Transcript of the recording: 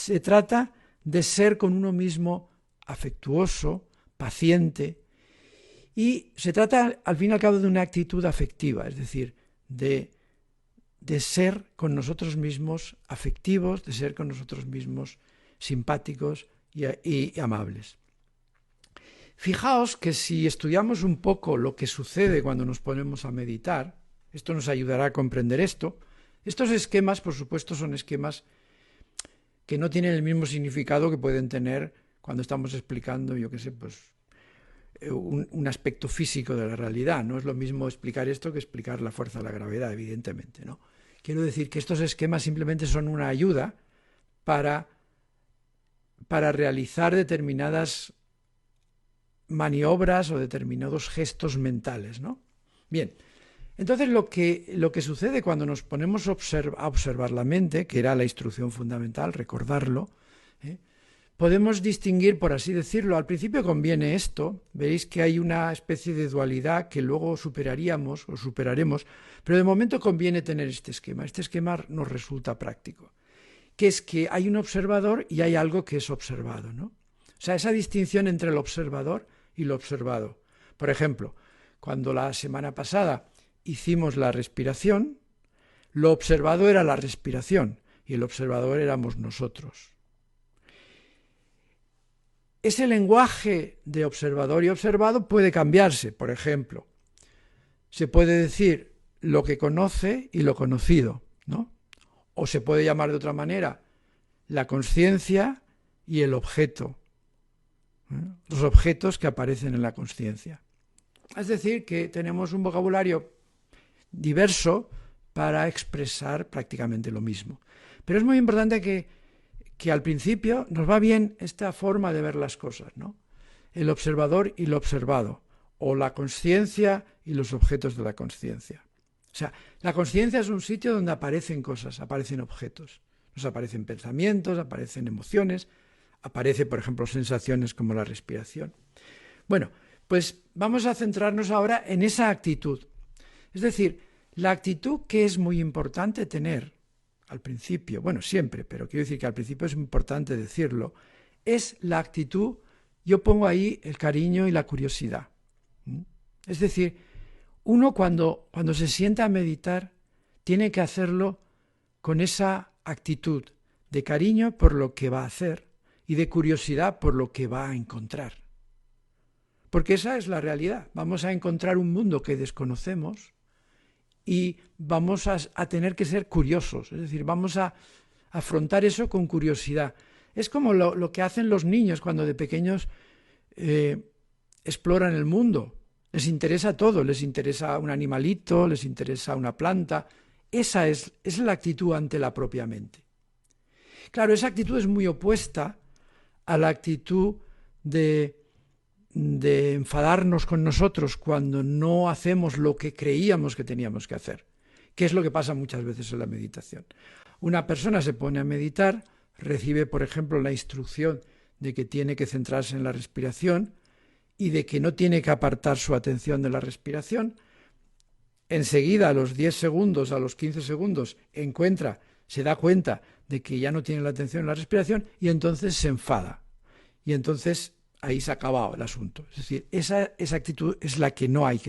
se trata de ser con uno mismo afectuoso, paciente, y se trata al fin y al cabo de una actitud afectiva, es decir, de ser con nosotros mismos afectivos, de ser con nosotros mismos simpáticos y amables. Fijaos que si estudiamos un poco lo que sucede cuando nos ponemos a meditar, esto nos ayudará a comprender esto. Estos esquemas, por supuesto, son esquemas que no tienen el mismo significado que pueden tener cuando estamos explicando, yo qué sé, pues un aspecto físico de la realidad. No es lo mismo explicar esto que explicar la fuerza de la gravedad, evidentemente, ¿no? Quiero decir que estos esquemas simplemente son una ayuda para realizar determinadas maniobras o determinados gestos mentales, ¿no? Bien, entonces lo que sucede cuando nos ponemos a observar la mente, que era la instrucción fundamental, recordarlo, podemos distinguir, por así decirlo, al principio conviene esto, veréis que hay una especie de dualidad que luego superaríamos o superaremos, pero de momento conviene tener este esquema nos resulta práctico, que es que hay un observador y hay algo que es observado, ¿no? O sea, esa distinción entre el observador y lo observado. Por ejemplo, cuando la semana pasada hicimos la respiración, lo observado era la respiración y el observador éramos nosotros. Ese lenguaje de observador y observado puede cambiarse. Por ejemplo, se puede decir lo que conoce y lo conocido, ¿no? O se puede llamar de otra manera la consciencia y el objeto, los objetos que aparecen en la consciencia. Es decir, que tenemos un vocabulario diverso para expresar prácticamente lo mismo. Pero es muy importante que al principio nos va bien esta forma de ver las cosas, ¿no? El observador y lo observado, o la consciencia y los objetos de la consciencia. O sea, la consciencia es un sitio donde aparecen cosas, aparecen objetos. Nos aparecen pensamientos, aparecen emociones, aparecen, por ejemplo, sensaciones como la respiración. Bueno, pues vamos a centrarnos ahora en esa actitud. Es decir, la actitud que es muy importante tener al principio, bueno, siempre, pero quiero decir que al principio es importante decirlo, es la actitud, yo pongo ahí el cariño y la curiosidad. Es decir, uno cuando se sienta a meditar tiene que hacerlo con esa actitud de cariño por lo que va a hacer y de curiosidad por lo que va a encontrar. Porque esa es la realidad. Vamos a encontrar un mundo que desconocemos y vamos a tener que ser curiosos, es decir, vamos a afrontar eso con curiosidad. Es como lo que hacen los niños cuando de pequeños exploran el mundo. Les interesa todo, les interesa un animalito, les interesa una planta. Esa es la actitud ante la propia mente. Claro, esa actitud es muy opuesta a la actitud de enfadarnos con nosotros cuando no hacemos lo que creíamos que teníamos que hacer, que es lo que pasa muchas veces en la meditación. Una persona se pone a meditar, recibe, por ejemplo, la instrucción de que tiene que centrarse en la respiración y de que no tiene que apartar su atención de la respiración. Enseguida, a los 10 segundos, a los 15 segundos, se da cuenta de que ya no tiene la atención en la respiración y entonces se enfada. Y entonces ahí se ha acabado el asunto. Es decir, esa actitud es la que no hay que